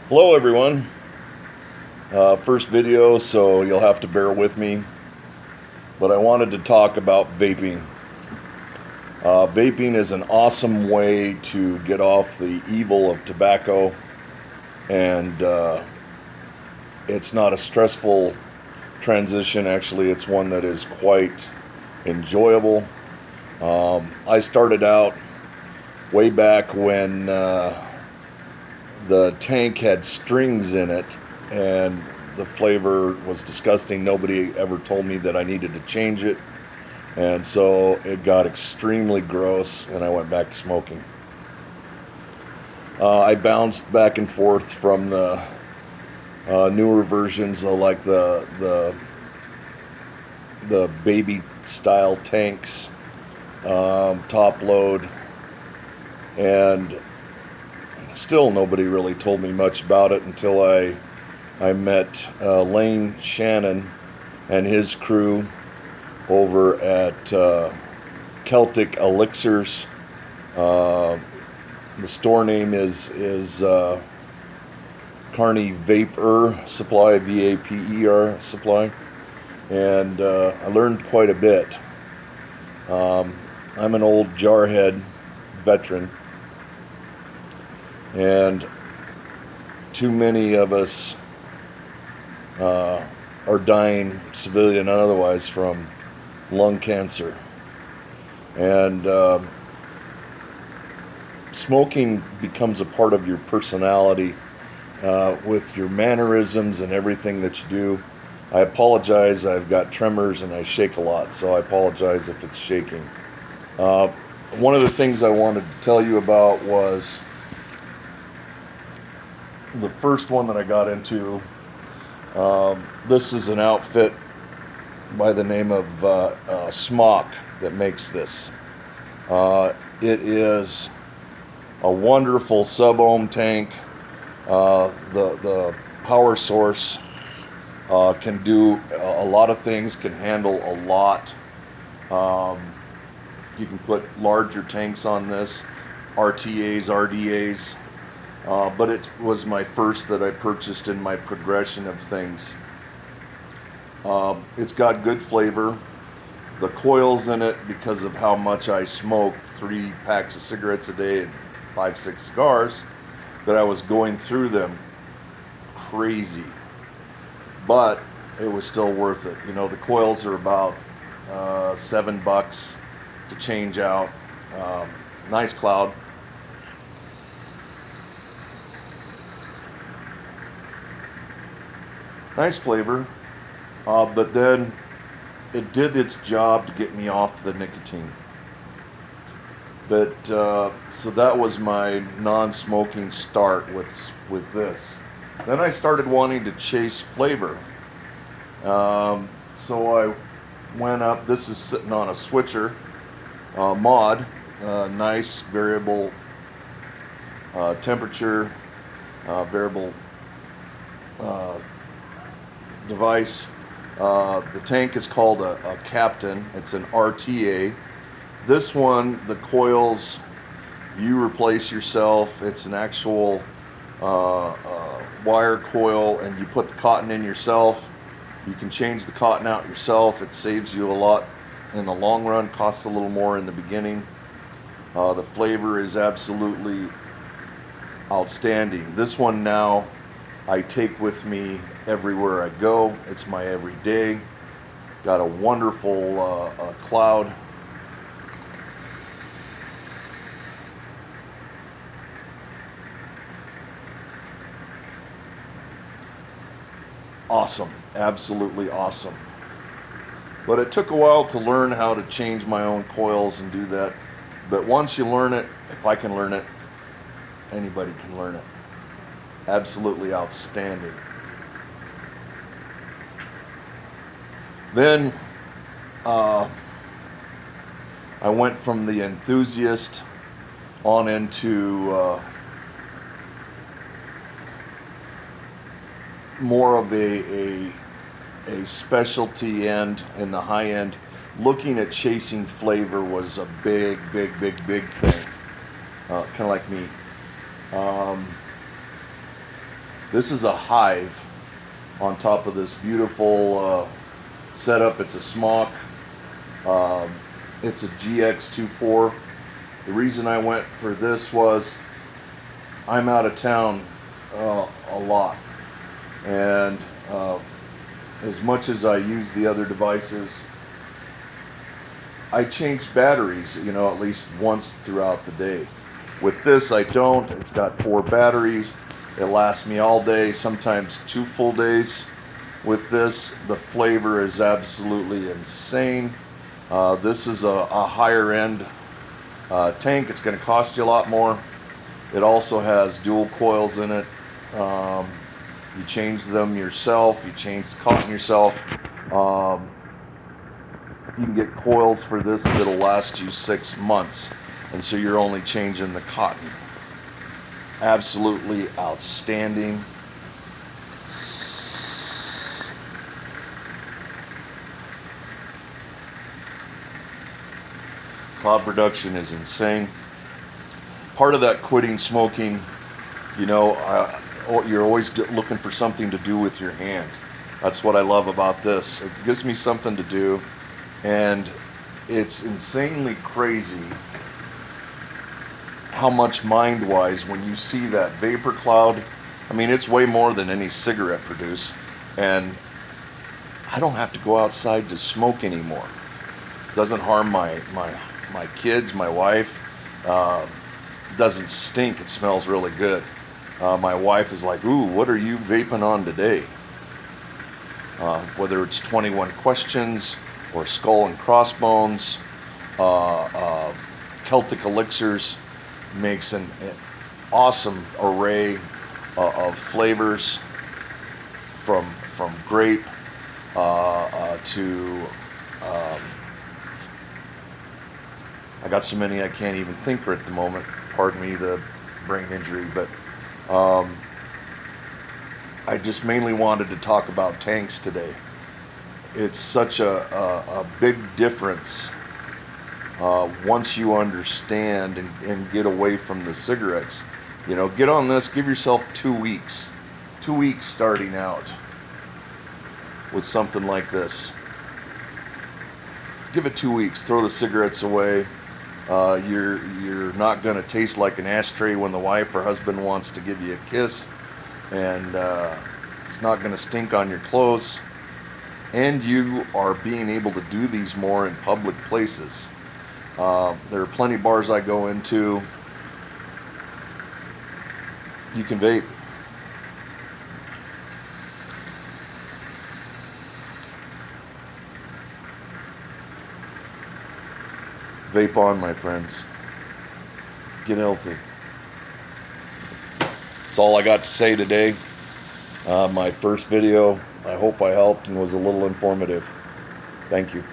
Hello everyone. First video, so you'll have to bear with me. But I wanted to talk about vaping. Vaping is an awesome way to get off the evil of tobacco, and it's not a stressful transition. Actually, it's one that is quite enjoyable. I started out way back when the tank had strings in it, and the flavor was disgusting. Nobody ever told me that I needed to change it, and so it got extremely gross, and I went back to smoking. I bounced back and forth from the newer versions, like the baby style tanks, top load, and still nobody really told me much about it until I met Lane Shannon and his crew over at Celtic Elixirs. The store name is Carney Vapor Supply, VAPER Supply, and I learned quite a bit. I'm an old jarhead veteran, and too many of us are dying, civilian and otherwise, from lung cancer. And smoking becomes a part of your personality, with your mannerisms and everything that you do. I apologize, I've got tremors and I shake a lot, so I apologize if it's shaking. One of the things I wanted to tell you about was the first one that I got into. This is an outfit by the name of Smock that makes this. It is a wonderful sub-ohm tank. The power source can do a lot of things, can handle a lot. You can put larger tanks on this, RTAs, RDAs. But it was my first that I purchased in my progression of things. It's got good flavor. The coils in it, because of how much I smoke, 3 packs of cigarettes a day and 5-6 cigars, that I was going through them crazy. But it was still worth it. You know, the coils are about $7 to change out. Nice cloud. Nice flavor, but then it did its job to get me off the nicotine. But so that was my non-smoking start with this. Then I started wanting to chase flavor, so I went up. This is sitting on a switcher mod, nice variable temperature, variable device. The tank is called a Captain. It's an RTA. This one, the coils, you replace yourself. It's an actual wire coil, and you put the cotton in yourself. You can change the cotton out yourself. It saves you a lot in the long run, costs a little more in the beginning. The flavor is absolutely outstanding. This one now I take with me everywhere I go. It's my everyday. Got a wonderful cloud. Awesome, absolutely awesome. But it took a while to learn how to change my own coils and do that. But once you learn it, if I can learn it, anybody can learn it. Absolutely outstanding. Then I went from the enthusiast on into more of a specialty end in the high end. Looking at chasing flavor was a big thing. Kind of like me. This is a hive on top of this beautiful setup. It's a smock. It's a GX24. The reason I went for this was I'm out of town a lot, and as much as I use the other devices, I change batteries, you know, at least once throughout the day. With this, I don't. It's got 4 batteries. It lasts me all day, sometimes 2 full days. With this, the flavor is absolutely insane. This is a higher end tank. It's going to cost you a lot more. It also has dual coils in it. You change them yourself. You change the cotton yourself. You can get coils for this that'll last you 6 months, and so you're only changing the cotton. Absolutely outstanding. Cloud production is insane. Part of that quitting smoking, you know, you're always looking for something to do with your hand. That's what I love about this. It gives me something to do, and it's insanely crazy how much mind-wise when you see that vapor cloud. I mean, it's way more than any cigarette produce, and I don't have to go outside to smoke anymore. It doesn't harm my kids, my wife. Doesn't stink. It smells really good. My wife is like, "Ooh, what are you vaping on today?" Whether it's 21 Questions or Skull and Crossbones, Celtic Elixirs makes an awesome array of flavors, from grape to I got so many I can't even think at the moment. Pardon me the brain injury, but I just mainly wanted to talk about tanks today. It's such a big difference once you understand and get away from the cigarettes. You know, get on this, give yourself 2 weeks. 2 weeks starting out with something like this. Give it 2 weeks, throw the cigarettes away. You're not going to taste like an ashtray when the wife or husband wants to give you a kiss, and it's not going to stink on your clothes, and you are being able to do these more in public places. There are plenty of bars I go into. You can vape. Vape on, my friends. Get healthy. That's all I got to say today. My first video. I hope I helped and was a little informative. Thank you.